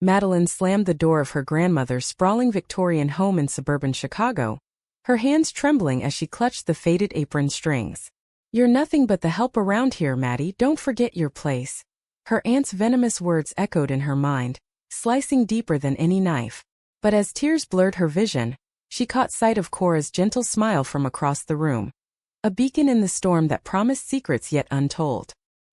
Madeline slammed the door of her grandmother's sprawling Victorian home in suburban Chicago, her hands trembling as she clutched the faded apron strings. "You're nothing but the help around here, Maddie. Don't forget your place." Her aunt's venomous words echoed in her mind, slicing deeper than any knife. But as tears blurred her vision, she caught sight of Cora's gentle smile from across the room. A beacon in the storm that promised secrets yet untold.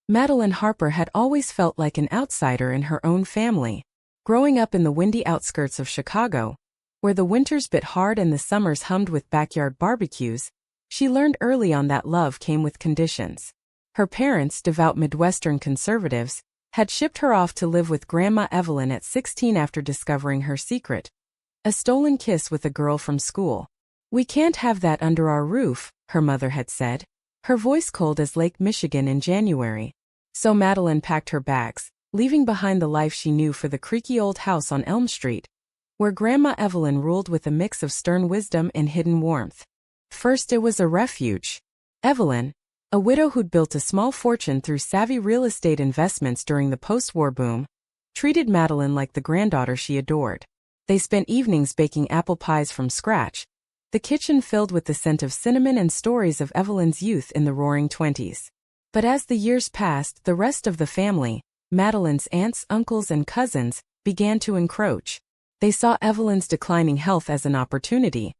Madeline Harper had always felt like an outsider in her own family. Growing up in the windy outskirts of Chicago, where the winters bit hard and the summers hummed with backyard barbecues, she learned early on that love came with conditions. Her parents, devout Midwestern conservatives, had shipped her off to live with Grandma Evelyn at 16 after discovering her secret. A stolen kiss with a girl from school. "We can't have that under our roof," her mother had said, her voice cold as Lake Michigan in January. So Madeline packed her bags, leaving behind the life she knew for the creaky old house on Elm Street, where Grandma Evelyn ruled with a mix of stern wisdom and hidden warmth. First it was a refuge. Evelyn, a widow who'd built a small fortune through savvy real estate investments during the post-war boom, treated Madeline like the granddaughter she adored. They spent evenings baking apple pies from scratch, the kitchen filled with the scent of cinnamon and stories of Evelyn's youth in the roaring 20s. But as the years passed, the rest of the family, Madeline's aunts, uncles, and cousins, began to encroach. They saw Evelyn's declining health as an opportunity,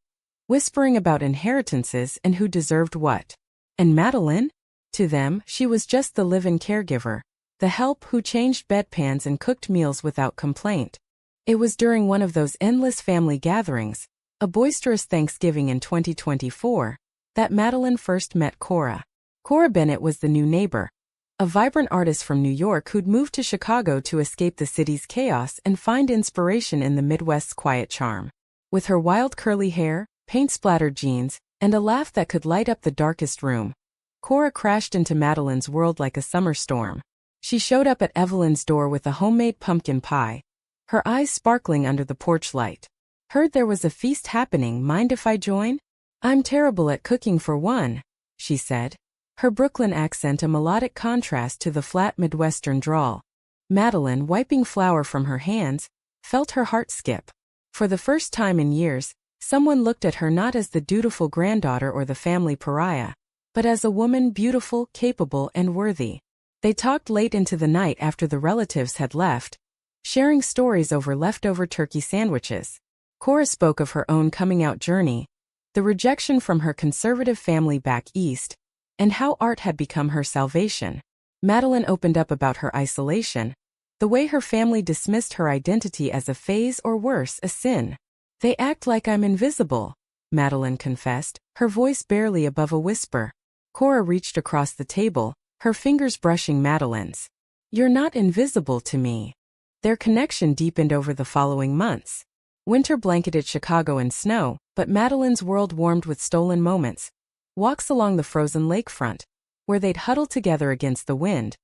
whispering about inheritances and who deserved what. And Madeline? To them, she was just the live-in caregiver, the help who changed bedpans and cooked meals without complaint. It was during one of those endless family gatherings, a boisterous Thanksgiving in 2024, that Madeline first met Cora. Cora Bennett was the new neighbor, a vibrant artist from New York who'd moved to Chicago to escape the city's chaos and find inspiration in the Midwest's quiet charm. With her wild curly hair, paint-splattered jeans, and a laugh that could light up the darkest room, Cora crashed into Madeline's world like a summer storm. She showed up at Evelyn's door with a homemade pumpkin pie, her eyes sparkling under the porch light. "Heard there was a feast happening, mind if I join?" "I'm terrible at cooking for one," she said, her Brooklyn accent a melodic contrast to the flat Midwestern drawl. Madeline, wiping flour from her hands, felt her heart skip. For the first time in years, someone looked at her not as the dutiful granddaughter or the family pariah, but as a woman beautiful, capable, and worthy. They talked late into the night after the relatives had left, sharing stories over leftover turkey sandwiches. Cora spoke of her own coming-out journey, the rejection from her conservative family back east, and how art had become her salvation. Madeline opened up about her isolation, the way her family dismissed her identity as a phase or worse, a sin. "They act like I'm invisible," Madeline confessed, her voice barely above a whisper. Cora reached across the table, her fingers brushing Madeline's. "You're not invisible to me." Their connection deepened over the following months. Winter blanketed Chicago in snow, but Madeline's world warmed with stolen moments. Walks along the frozen lakefront, where they'd huddle together against the wind.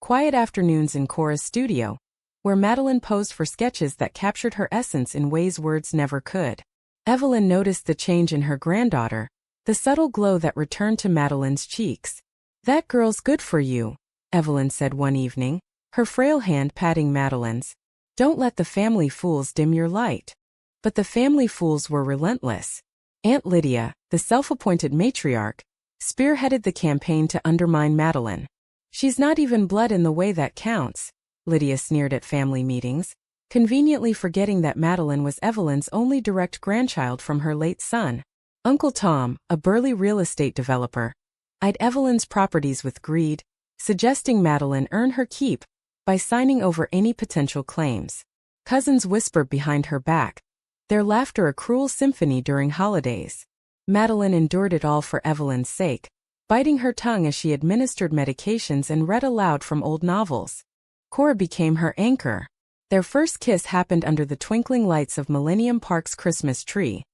Quiet afternoons in Cora's studio, where Madeline posed for sketches that captured her essence in ways words never could. Evelyn noticed the change in her granddaughter, the subtle glow that returned to Madeline's cheeks. "That girl's good for you," Evelyn said one evening, her frail hand patting Madeline's. "Don't let the family fools dim your light." But the family fools were relentless. Aunt Lydia, the self-appointed matriarch, spearheaded the campaign to undermine Madeline. "She's not even blood in the way that counts," Lydia sneered at family meetings, conveniently forgetting that Madeline was Evelyn's only direct grandchild from her late son. Uncle Tom, a burly real estate developer, eyed Evelyn's properties with greed, suggesting Madeline earn her keep by signing over any potential claims. Cousins whispered behind her back, their laughter a cruel symphony during holidays. Madeline endured it all for Evelyn's sake, biting her tongue as she administered medications and read aloud from old novels. Cora became her anchor. Their first kiss happened under the twinkling lights of Millennium Park's Christmas tree,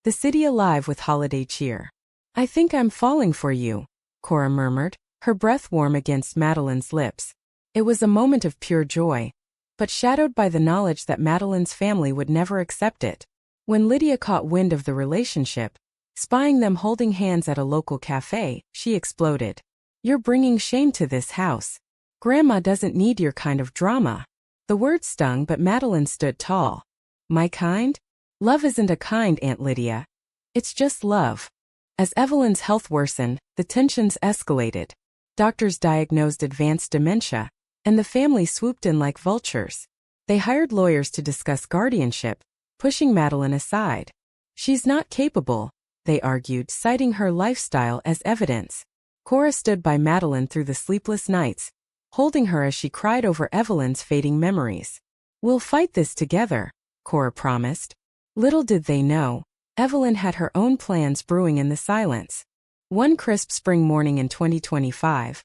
the city alive with holiday cheer. "I think I'm falling for you," Cora murmured, her breath warm against Madeline's lips. It was a moment of pure joy, but shadowed by the knowledge that Madeline's family would never accept it. When Lydia caught wind of the relationship, spying them holding hands at a local cafe, she exploded. "You're bringing shame to this house. Grandma doesn't need your kind of drama." The word stung, but Madeline stood tall. My kind? Love isn't a kind, Aunt Lydia. It's just love. As Evelyn's health worsened, the tensions escalated. Doctors diagnosed advanced dementia, and the family swooped in like vultures. They hired lawyers to discuss guardianship, pushing Madeline aside. She's not capable, they argued, citing her lifestyle as evidence. Cora stood by Madeline through the sleepless nights, holding her as she cried over Evelyn's fading memories. We'll fight this together, Cora promised. Little did they know, Evelyn had her own plans brewing in the silence. One crisp spring morning in 2025,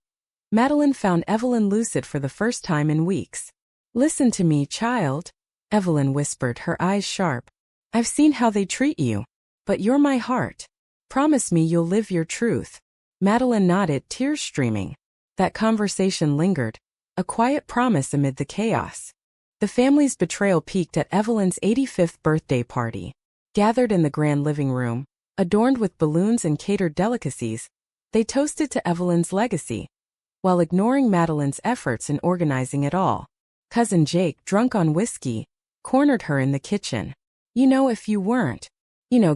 Madeline found Evelyn lucid for the first time in weeks. Listen to me, child, Evelyn whispered, her eyes sharp. I've seen how they treat you, but you're my heart. Promise me you'll live your truth. Madeline nodded, tears streaming. That conversation lingered, a quiet promise amid the chaos. The family's betrayal peaked at Evelyn's 85th birthday party. Gathered in the grand living room, adorned with balloons and catered delicacies, they toasted to Evelyn's legacy, while ignoring Madeline's efforts in organizing it all. Cousin Jake, drunk on whiskey, cornered her in the kitchen. You know, if you weren't,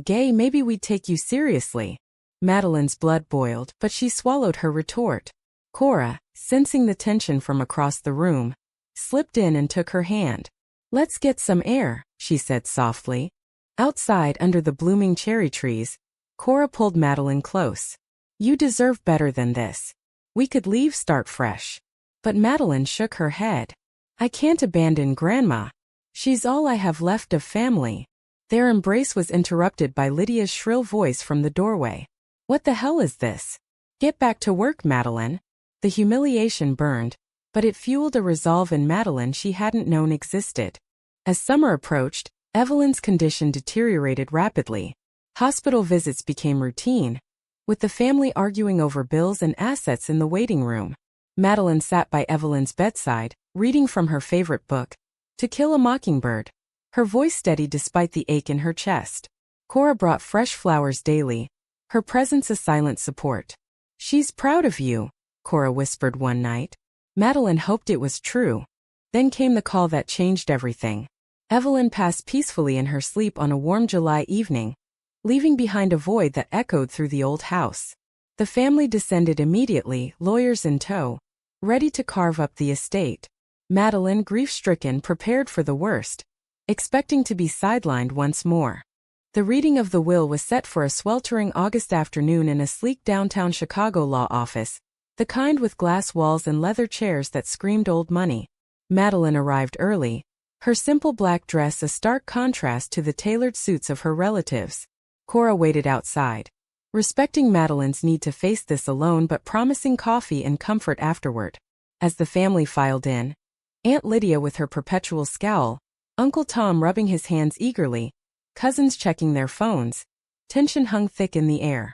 gay, maybe we'd take you seriously. Madeline's blood boiled, but she swallowed her retort. Cora, sensing the tension from across the room, slipped in and took her hand. Let's get some air, she said softly. Outside, under the blooming cherry trees, Cora pulled Madeline close. You deserve better than this. We could leave, start fresh. But Madeline shook her head. I can't abandon Grandma. She's all I have left of family. Their embrace was interrupted by Lydia's shrill voice from the doorway. What the hell is this? Get back to work, Madeline. The humiliation burned, but it fueled a resolve in Madeline she hadn't known existed. As summer approached, Evelyn's condition deteriorated rapidly. Hospital visits became routine, with the family arguing over bills and assets in the waiting room. Madeline sat by Evelyn's bedside, reading from her favorite book, To Kill a Mockingbird, her voice steady despite the ache in her chest. Cora brought fresh flowers daily, her presence a silent support. She's proud of you, Cora whispered one night. Madeline hoped it was true. Then came the call that changed everything. Evelyn passed peacefully in her sleep on a warm July evening, leaving behind a void that echoed through the old house. The family descended immediately, lawyers in tow, ready to carve up the estate. Madeline, grief-stricken, prepared for the worst, expecting to be sidelined once more. The reading of the will was set for a sweltering August afternoon in a sleek downtown Chicago law office, the kind with glass walls and leather chairs that screamed old money. Madeline arrived early, her simple black dress a stark contrast to the tailored suits of her relatives. Cora waited outside, respecting Madeline's need to face this alone but promising coffee and comfort afterward. As the family filed in, Aunt Lydia with her perpetual scowl, Uncle Tom rubbing his hands eagerly, cousins checking their phones, tension hung thick in the air.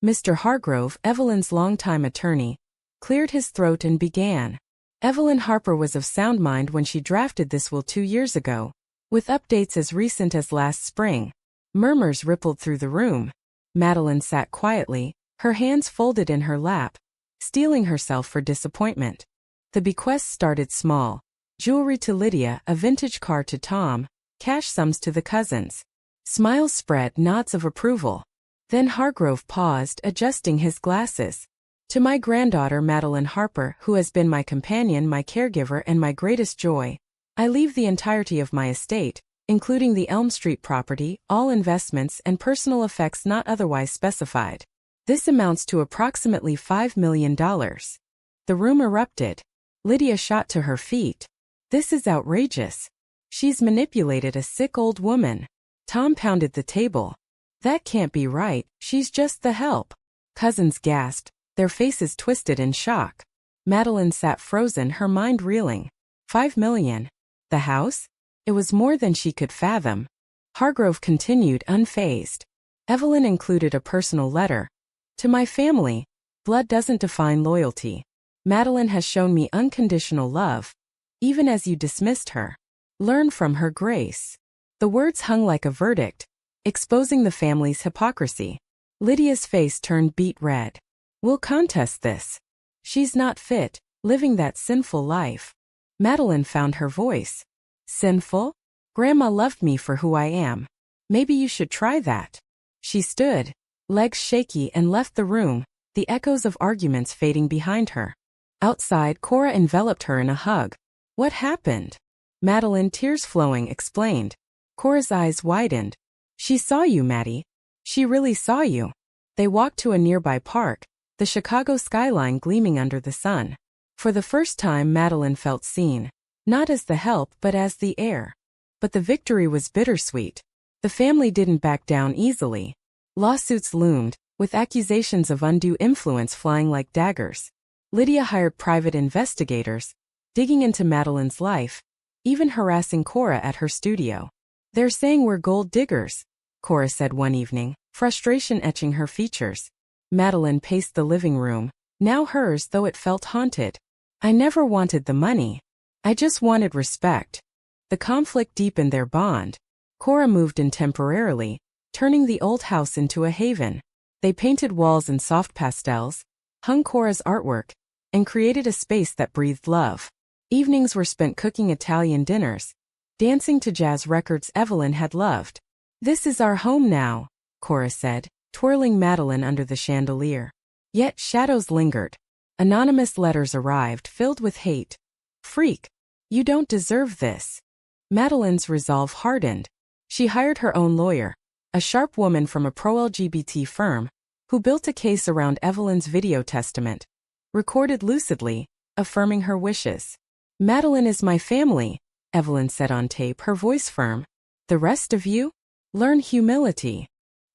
Mr. Hargrove, Evelyn's longtime attorney, cleared his throat and began. Evelyn Harper was of sound mind when she drafted this will 2 years ago, with updates as recent as last spring. Murmurs rippled through the room. Madeline sat quietly, her hands folded in her lap, steeling herself for disappointment. The bequest started small. Jewelry to Lydia, a vintage car to Tom, cash sums to the cousins. Smiles spread, nods of approval. Then Hargrove paused, adjusting his glasses. To my granddaughter Madeline Harper, who has been my companion, my caregiver, and my greatest joy, I leave the entirety of my estate, including the Elm Street property, all investments and personal effects not otherwise specified. This amounts to approximately $5 million. The room erupted. Lydia shot to her feet. This is outrageous. She's manipulated a sick old woman. Tom pounded the table. That can't be right, she's just the help. Cousins gasped, their faces twisted in shock. Madeline sat frozen, her mind reeling. $5 million. The house? It was more than she could fathom. Hargrove continued, unfazed. Evelyn included a personal letter. To my family, blood doesn't define loyalty. Madeline has shown me unconditional love, even as you dismissed her. Learn from her grace. The words hung like a verdict, exposing the family's hypocrisy. Lydia's face turned beet red. We'll contest this. She's not fit, living that sinful life. Madeline found her voice. Sinful? Grandma loved me for who I am. Maybe you should try that. She stood, legs shaky, and left the room, the echoes of arguments fading behind her. Outside, Cora enveloped her in a hug. What happened? Madeline, tears flowing, explained. Cora's eyes widened. She saw you, Maddie. She really saw you. They walked to a nearby park, the Chicago skyline gleaming under the sun. For the first time, Madeline felt seen, not as the help but as the heir. But the victory was bittersweet. The family didn't back down easily. Lawsuits loomed, with accusations of undue influence flying like daggers. Lydia hired private investigators, digging into Madeline's life, even harassing Cora at her studio. They're saying we're gold diggers, Cora said one evening, frustration etching her features. Madeline paced the living room, now hers though it felt haunted. I never wanted the money. I just wanted respect. The conflict deepened their bond. Cora moved in temporarily, turning the old house into a haven. They painted walls in soft pastels, hung Cora's artwork, and created a space that breathed love. Evenings were spent cooking Italian dinners, dancing to jazz records Evelyn had loved. This is our home now, Cora said, twirling Madeline under the chandelier. Yet shadows lingered. Anonymous letters arrived filled with hate. Freak. You don't deserve this. Madeline's resolve hardened. She hired her own lawyer, a sharp woman from a pro-LGBT firm, who built a case around Evelyn's video testament, recorded lucidly, affirming her wishes. Madeline is my family, Evelyn said on tape, her voice firm. The rest of you? Learn humility.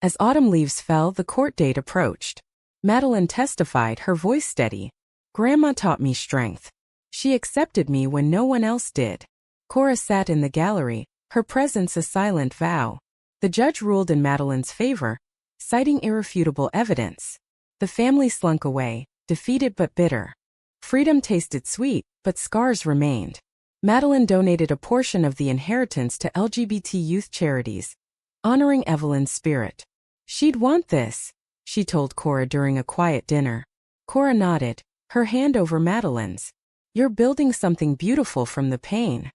As autumn leaves fell, the court date approached. Madeline testified, her voice steady. Grandma taught me strength. She accepted me when no one else did. Cora sat in the gallery, her presence a silent vow. The judge ruled in Madeline's favor, citing irrefutable evidence. The family slunk away, defeated but bitter. Freedom tasted sweet, but scars remained. Madeline donated a portion of the inheritance to LGBT youth charities, honoring Evelyn's spirit. She'd want this, she told Cora during a quiet dinner. Cora nodded, her hand over Madeline's. You're building something beautiful from the pain.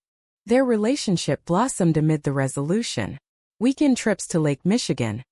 Their relationship blossomed amid the resolution. Weekend trips to Lake Michigan,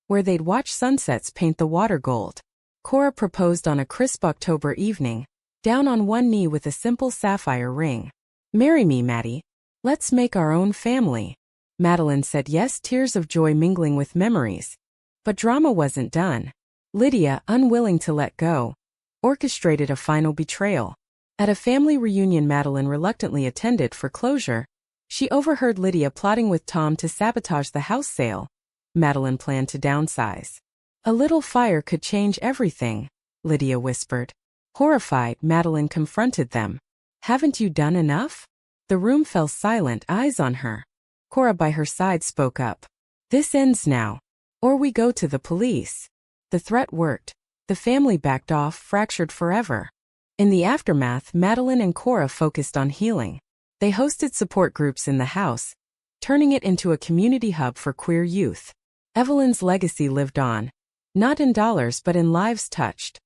where they'd watch sunsets paint the water gold. Cora proposed on a crisp October evening, down on one knee with a simple sapphire ring. Marry me, Maddie. Let's make our own family. Madeline said yes, tears of joy mingling with memories. But drama wasn't done. Lydia, unwilling to let go, orchestrated a final betrayal. At a family reunion Madeline reluctantly attended for closure, she overheard Lydia plotting with Tom to sabotage the house sale. Madeline planned to downsize. A little fire could change everything, Lydia whispered. Horrified, Madeline confronted them. Haven't you done enough? The room fell silent, eyes on her. Cora by her side spoke up. This ends now. Or we go to the police. The threat worked. The family backed off, fractured forever. In the aftermath, Madeline and Cora focused on healing. They hosted support groups in the house, turning it into a community hub for queer youth. Evelyn's legacy lived on, not in dollars but in lives touched.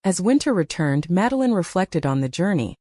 As winter returned, Madeline reflected on the journey,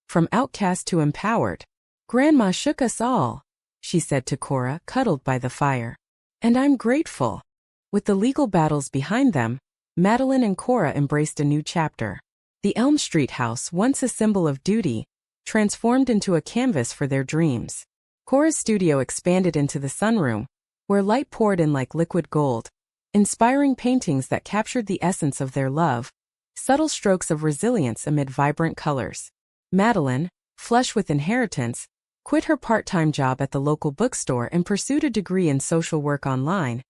from outcast to empowered. Grandma shook us all, she said to Cora, cuddled by the fire. And I'm grateful. With the legal battles behind them, Madeline and Cora embraced a new chapter. The Elm Street house, once a symbol of duty, transformed into a canvas for their dreams. Cora's studio expanded into the sunroom, where light poured in like liquid gold, inspiring paintings that captured the essence of their love, subtle strokes of resilience amid vibrant colors. Madeline, flush with inheritance, quit her part-time job at the local bookstore and pursued a degree in social work online,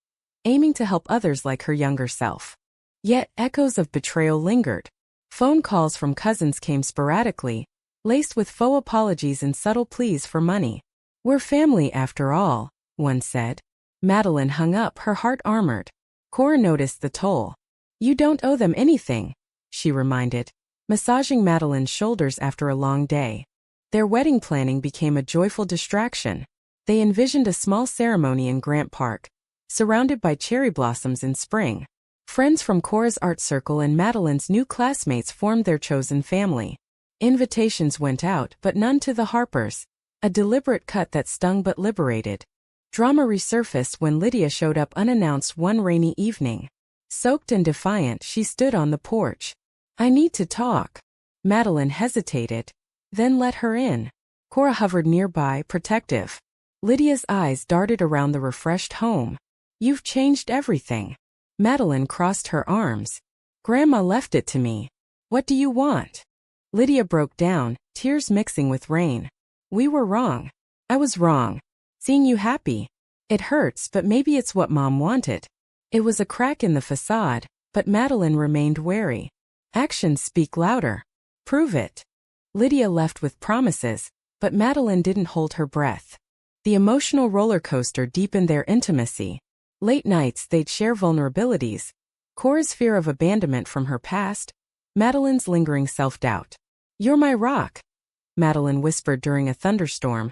aiming to help others like her younger self. Yet echoes of betrayal lingered. Phone calls from cousins came sporadically, laced with faux apologies and subtle pleas for money. We're family after all, one said. Madeline hung up, her heart armored. Cora noticed the toll. You don't owe them anything, she reminded, massaging Madeline's shoulders after a long day. Their wedding planning became a joyful distraction. They envisioned a small ceremony in Grant Park, surrounded by cherry blossoms in spring. Friends from Cora's art circle and Madeline's new classmates formed their chosen family. Invitations went out, but none to the Harpers. A deliberate cut that stung but liberated. Drama resurfaced when Lydia showed up unannounced one rainy evening. Soaked and defiant, she stood on the porch. "I need to talk." Madeline hesitated, then let her in. Cora hovered nearby, protective. Lydia's eyes darted around the refreshed home. "You've changed everything." Madeline crossed her arms. "Grandma left it to me. What do you want?" Lydia broke down, tears mixing with rain. "We were wrong. I was wrong. Seeing you happy. It hurts, but maybe it's what Mom wanted." It was a crack in the facade, but Madeline remained wary. "Actions speak louder. Prove it." Lydia left with promises, but Madeline didn't hold her breath. The emotional roller coaster deepened their intimacy. Late nights they'd share vulnerabilities. Cora's fear of abandonment from her past, Madeline's lingering self-doubt. "You're my rock," Madeline whispered during a thunderstorm,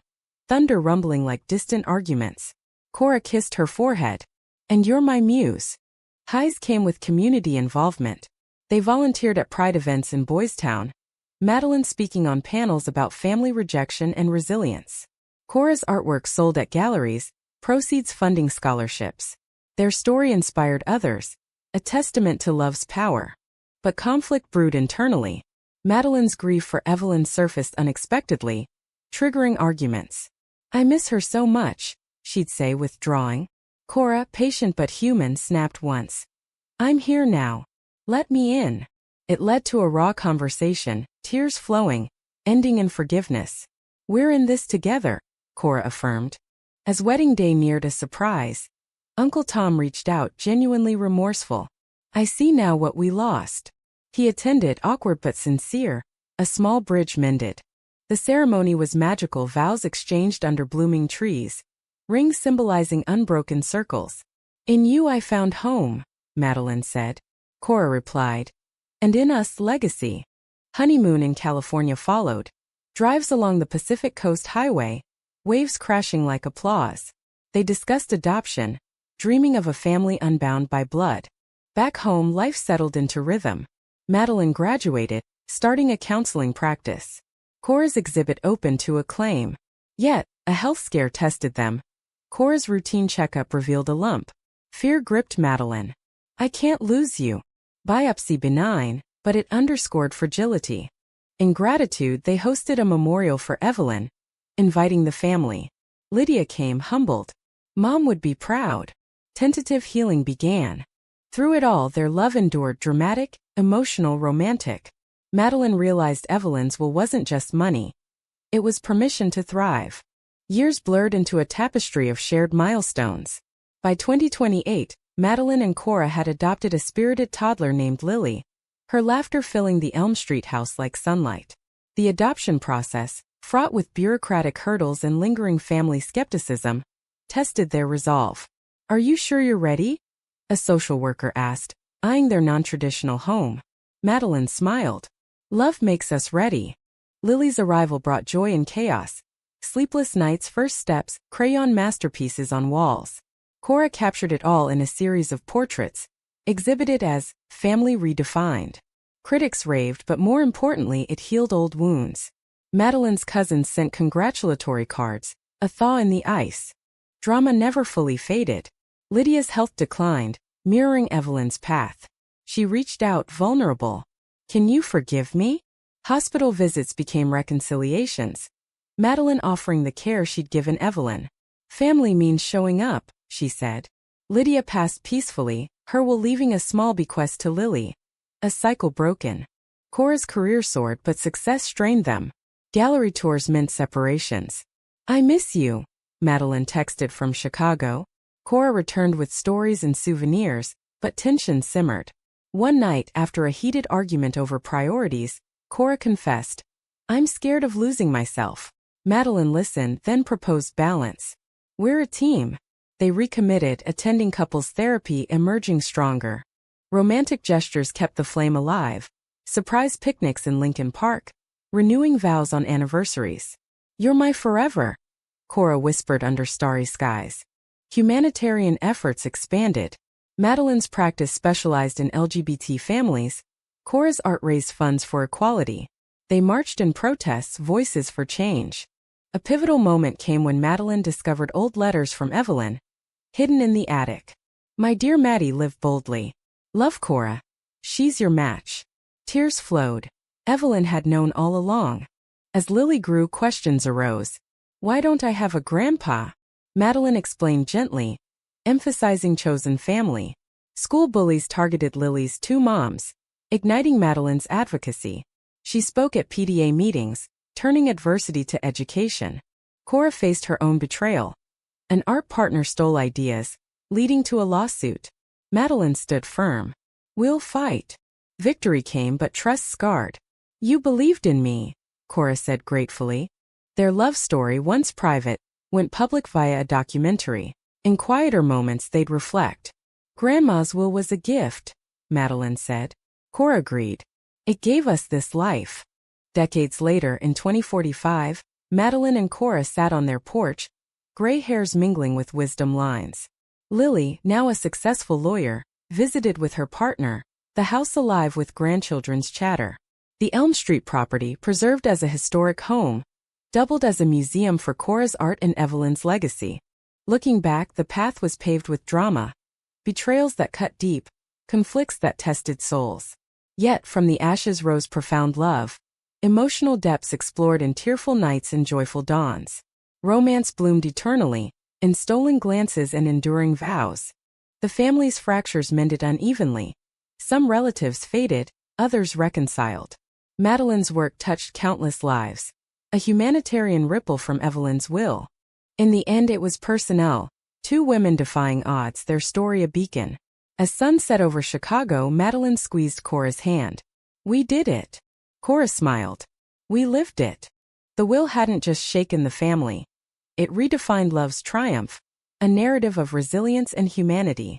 thunder rumbling like distant arguments. Cora kissed her forehead. "And you're my muse." Highs came with community involvement. They volunteered at Pride events in Boys Town, Madeline speaking on panels about family rejection and resilience. Cora's artwork sold at galleries, proceeds funding scholarships. Their story inspired others, a testament to love's power. But conflict brewed internally. Madeline's grief for Evelyn surfaced unexpectedly, triggering arguments. "I miss her so much," she'd say, withdrawing. Cora, patient but human, snapped once. "I'm here now. Let me in." It led to a raw conversation, tears flowing, ending in forgiveness. "We're in this together," Cora affirmed. As wedding day neared, a surprise. Uncle Tom reached out, genuinely remorseful. "I see now what we lost." He attended, awkward but sincere, a small bridge mended. The ceremony was magical, vows exchanged under blooming trees, rings symbolizing unbroken circles. "In you I found home," Madeline said. Cora replied. "And in us, legacy." Honeymoon in California followed. Drives along the Pacific Coast Highway, waves crashing like applause. They discussed adoption, dreaming of a family unbound by blood. Back home, life settled into rhythm. Madeline graduated, starting a counseling practice. Cora's exhibit opened to acclaim. Yet, a health scare tested them. Cora's routine checkup revealed a lump. Fear gripped Madeline. "I can't lose you." Biopsy benign, but it underscored fragility. In gratitude, they hosted a memorial for Evelyn, inviting the family. Lydia came, humbled. Mom would be proud. Tentative healing began. Through it all, their love endured, dramatic, emotional, romantic. Madeline realized Evelyn's will wasn't just money. It was permission to thrive. Years blurred into a tapestry of shared milestones. By 2028, Madeline and Cora had adopted a spirited toddler named Lily, her laughter filling the Elm Street house like sunlight. The adoption process, fraught with bureaucratic hurdles and lingering family skepticism, tested their resolve. "Are you sure you're ready?" a social worker asked, eyeing their non-traditional home. Madeline smiled. "Love makes us ready." Lily's arrival brought joy and chaos. Sleepless nights, first steps, crayon masterpieces on walls. Cora captured it all in a series of portraits, exhibited as family redefined. Critics raved, but more importantly, it healed old wounds. Madeline's cousins sent congratulatory cards, a thaw in the ice. Drama never fully faded. Lydia's health declined, mirroring Evelyn's path. She reached out, vulnerable. "Can you forgive me?" Hospital visits became reconciliations. Madeline offering the care she'd given Evelyn. "Family means showing up," she said. Lydia passed peacefully, her will leaving a small bequest to Lily. A cycle broken. Cora's career soared, but success strained them. Gallery tours meant separations. "I miss you," Madeline texted from Chicago. Cora returned with stories and souvenirs, but tension simmered. One night, after a heated argument over priorities, Cora confessed, "I'm scared of losing myself." Madeline listened, then proposed balance. "We're a team." They recommitted, attending couples therapy, emerging stronger. Romantic gestures kept the flame alive. Surprise picnics in Lincoln Park. Renewing vows on anniversaries. "You're my forever," Cora whispered under starry skies. Humanitarian efforts expanded. Madeline's practice specialized in LGBT families. Cora's art raised funds for equality. They marched in protests, voices for change. A pivotal moment came when Madeline discovered old letters from Evelyn, hidden in the attic. My dear Maddie, live boldly. Love, Cora. She's your match. Tears flowed. Evelyn had known all along. As Lily grew, questions arose. Why don't I have a grandpa? Madeline explained gently, emphasizing chosen family. School bullies targeted Lily's two moms, igniting Madeline's advocacy. She spoke at PTA meetings, turning adversity to education. Cora faced her own betrayal. An art partner stole ideas, leading to a lawsuit. Madeline stood firm. We'll fight. Victory came, but trust scarred. You believed in me, Cora said gratefully. Their love story, once private, went public via a documentary. In quieter moments they'd reflect. Grandma's will was a gift, Madeline said. Cora agreed. It gave us this life. Decades later, in 2045, Madeline and Cora sat on their porch, gray hairs mingling with wisdom lines. Lily, now a successful lawyer, visited with her partner, the house alive with grandchildren's chatter. The Elm Street property, preserved as a historic home, doubled as a museum for Cora's art and Evelyn's legacy. Looking back, the path was paved with drama, betrayals that cut deep, conflicts that tested souls. Yet from the ashes rose profound love, emotional depths explored in tearful nights and joyful dawns. Romance bloomed eternally, in stolen glances and enduring vows. The family's fractures mended unevenly. Some relatives faded, others reconciled. Madeline's work touched countless lives, a humanitarian ripple from Evelyn's will. In the end it was personnel, two women defying odds, their story a beacon. As sun set over Chicago, Madeline squeezed Cora's hand. We did it. Cora smiled. We lived it. The will hadn't just shaken the family. It redefined love's triumph, a narrative of resilience and humanity.